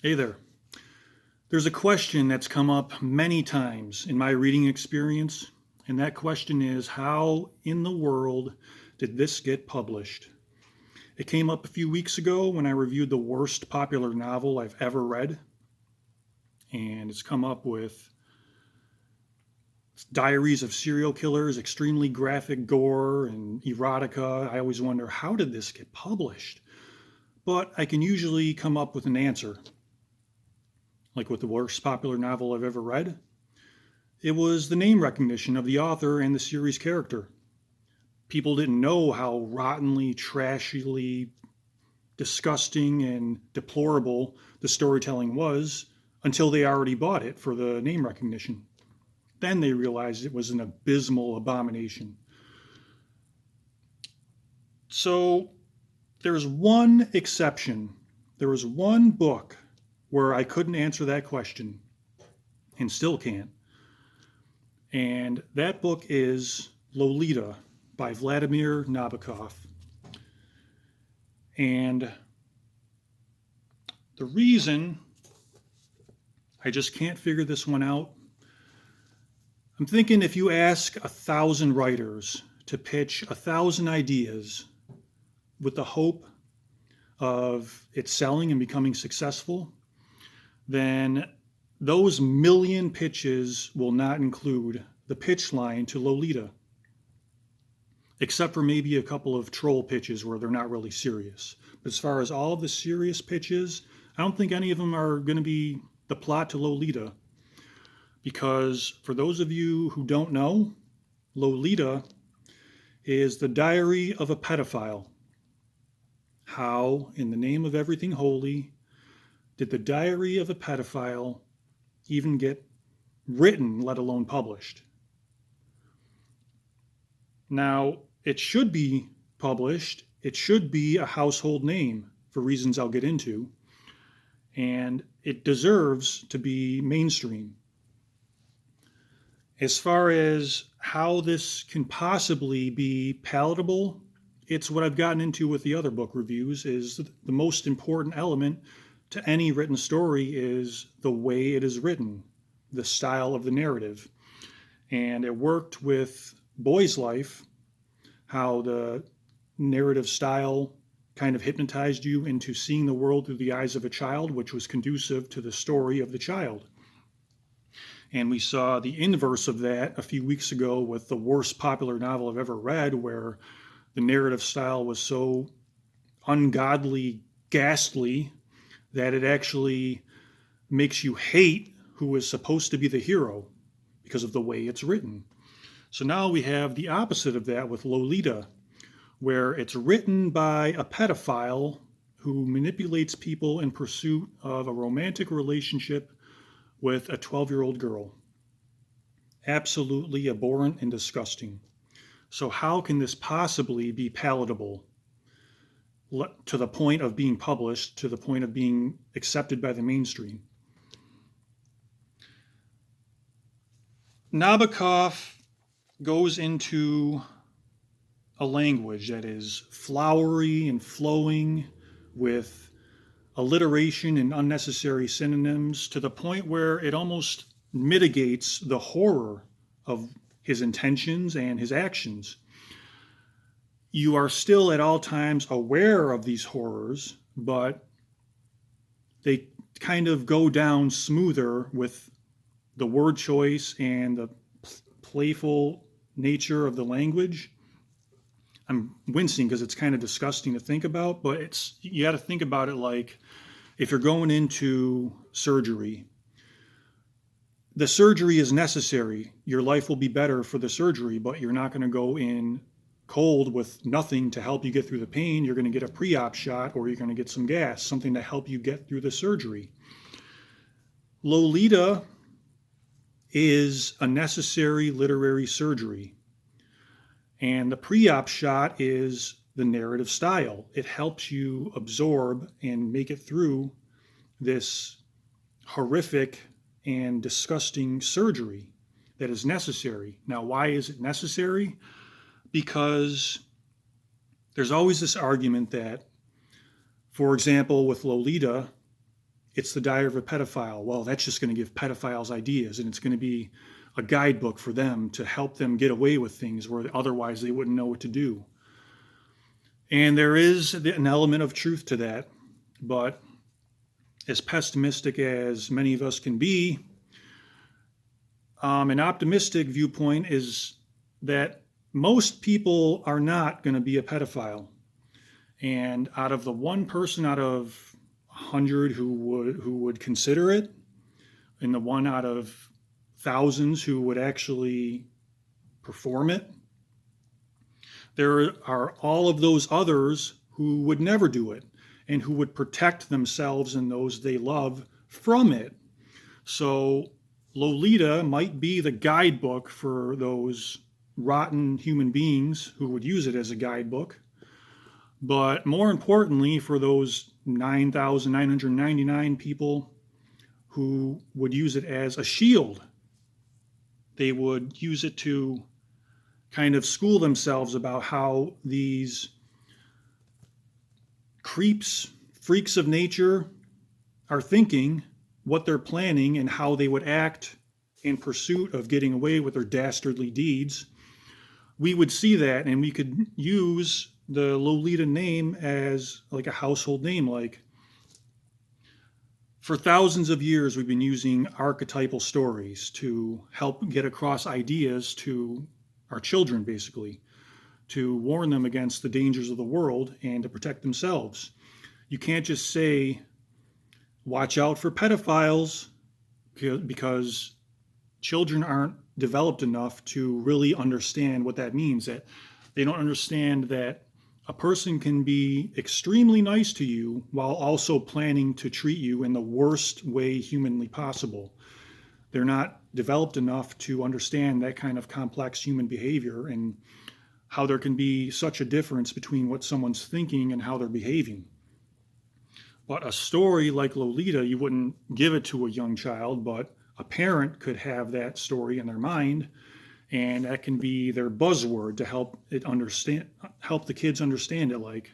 Hey there. There's a question that's come up many times in my reading experience, and that question is how in the world did this get published? It came up a few weeks ago when I reviewed the worst popular novel I've ever read, and it's come up with diaries of serial killers, extremely graphic gore, and erotica. I always wonder, how did this get published? But I can usually come up with an answer, like with the worst popular novel I've ever read. It was the name recognition of the author and the series character. People didn't know how rottenly, trashily, disgusting, and deplorable the storytelling was until they already bought it for the name recognition. Then they realized it was an abysmal abomination. So there's one exception. There was one book where I couldn't answer that question and still can't. And that book is Lolita by Vladimir Nabokov. And the reason I just can't figure this one out, I'm thinking if you ask 1,000 writers to pitch 1,000 ideas with the hope of it selling and becoming successful, then those million pitches will not include the pitch line to Lolita, except for maybe a couple of troll pitches where they're not really serious. But as far as all of the serious pitches, I don't think any of them are going to be the plot to Lolita. Because for those of you who don't know, Lolita is the diary of a pedophile. How, in the name of everything holy, did the diary of a pedophile even get written, let alone published? Now, it should be published. It should be a household name for reasons I'll get into. And it deserves to be mainstream. As far as how this can possibly be palatable, it's what I've gotten into with the other book reviews is the most important element to any written story is the way it is written, the style of the narrative. And it worked with Boy's Life, how the narrative style kind of hypnotized you into seeing the world through the eyes of a child, which was conducive to the story of the child. And we saw the inverse of that a few weeks ago with the worst popular novel I've ever read, where the narrative style was so ungodly, ghastly, that it actually makes you hate who is supposed to be the hero because of the way it's written. So now we have the opposite of that with Lolita, where it's written by a pedophile who manipulates people in pursuit of a romantic relationship with a 12-year-old girl. Absolutely abhorrent and disgusting. So, how can this possibly be palatable to the point of being published, to the point of being accepted by the mainstream? Nabokov goes into a language that is flowery and flowing with alliteration and unnecessary synonyms to the point where it almost mitigates the horror of his intentions and his actions. You are still at all times aware of these horrors, but they kind of go down smoother with the word choice and the playful nature of the language. I'm wincing because it's kind of disgusting to think about, but you got to think about it like if you're going into surgery, the surgery is necessary. Your life will be better for the surgery, but you're not going to go in cold with nothing to help you get through the pain. You're going to get a pre-op shot or you're going to get some gas, something to help you get through the surgery. Lolita is a necessary literary surgery. And the pre-op shot is the narrative style. It helps you absorb and make it through this horrific and disgusting surgery that is necessary. Now, why is it necessary? Because there's always this argument that, for example, with Lolita, it's the diary of a pedophile. Well, that's just going to give pedophiles ideas, and it's going to be a guidebook for them to help them get away with things where otherwise they wouldn't know what to do. And there is an element of truth to that, but as pessimistic as many of us can be, an optimistic viewpoint is that most people are not going to be a pedophile. And out of the one person out of 100 who would consider it, and the one out of thousands who would actually perform it, there are all of those others who would never do it and who would protect themselves and those they love from it. So Lolita might be the guidebook for those rotten human beings who would use it as a guidebook. But more importantly, for those 9,999 people who would use it as a shield, they would use it to kind of school themselves about how these creeps, freaks of nature are thinking, what they're planning, and how they would act in pursuit of getting away with their dastardly deeds. We would see that, and we could use the Lolita name as like a household name. Like, for thousands of years, we've been using archetypal stories to help get across ideas to our children, basically, to warn them against the dangers of the world and to protect themselves. You can't just say, watch out for pedophiles, because children aren't developed enough to really understand what that means. That they don't understand that a person can be extremely nice to you while also planning to treat you in the worst way humanly possible. They're not developed enough to understand that kind of complex human behavior and how there can be such a difference between what someone's thinking and how they're behaving. But a story like Lolita, you wouldn't give it to a young child, but a parent could have that story in their mind, and that can be their buzzword to help the kids understand it. Like,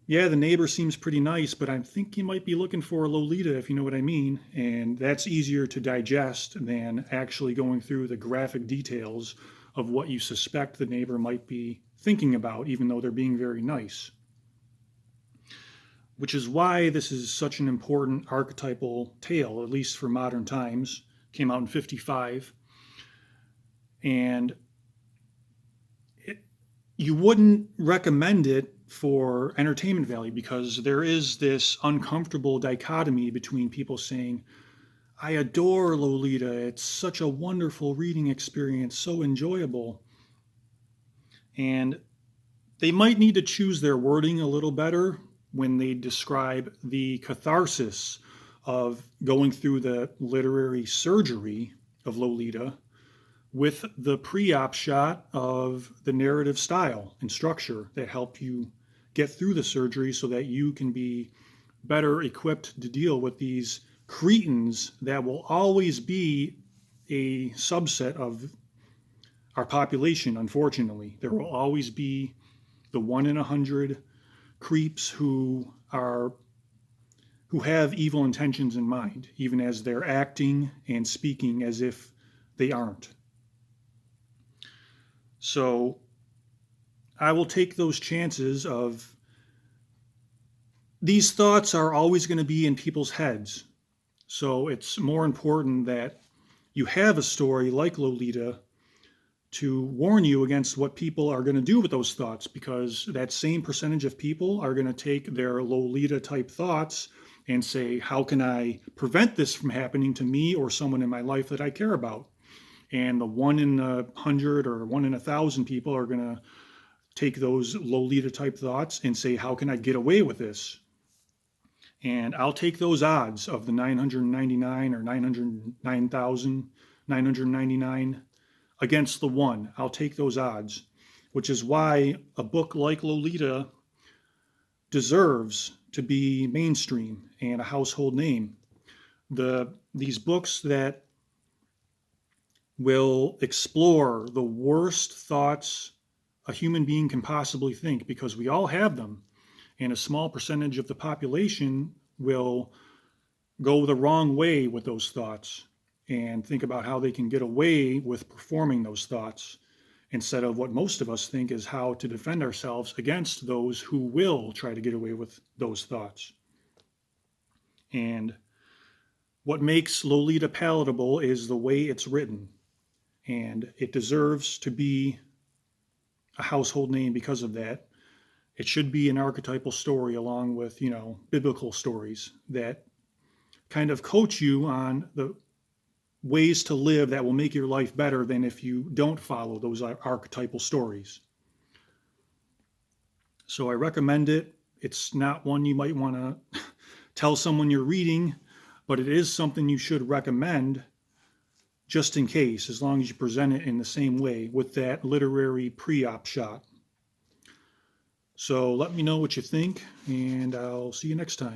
yeah, the neighbor seems pretty nice, but I think you might be looking for a Lolita, if you know what I mean. And that's easier to digest than actually going through the graphic details of what you suspect the neighbor might be thinking about, even though they're being very nice. Which is why this is such an important archetypal tale, at least for modern times. Came out in 1955. And you wouldn't recommend it for entertainment value, because there is this uncomfortable dichotomy between people saying, I adore Lolita, it's such a wonderful reading experience, so enjoyable. And they might need to choose their wording a little better when they describe the catharsis of going through the literary surgery of Lolita with the pre-op shot of the narrative style and structure that help you get through the surgery so that you can be better equipped to deal with these cretins that will always be a subset of our population, unfortunately. There will always be the 1 in 100 creeps who have evil intentions in mind, even as they're acting and speaking as if they aren't. So I will take those chances of, these thoughts are always going to be in people's heads. So it's more important that you have a story like Lolita to warn you against what people are going to do with those thoughts, because that same percentage of people are going to take their Lolita type thoughts and say, how can I prevent this from happening to me or someone in my life that I care about? And the 1 in 100 or 1 in 1,000 people are going to take those Lolita type thoughts and say, how can I get away with this? And I'll take those odds of the 999 or 909,999 against the 1. I'll take those odds, which is why a book like Lolita deserves to be mainstream and a household name. These books that will explore the worst thoughts a human being can possibly think, because we all have them. and a small percentage of the population will go the wrong way with those thoughts and think about how they can get away with performing those thoughts instead of what most of us think is how to defend ourselves against those who will try to get away with those thoughts. And what makes Lolita palatable is the way it's written, and it deserves to be a household name because of that. It should be an archetypal story along with, biblical stories that kind of coach you on the ways to live that will make your life better than if you don't follow those archetypal stories. So I recommend it. It's not one you might want to tell someone you're reading, but it is something you should recommend just in case, as long as you present it in the same way with that literary pre-op shot. So let me know what you think, and I'll see you next time.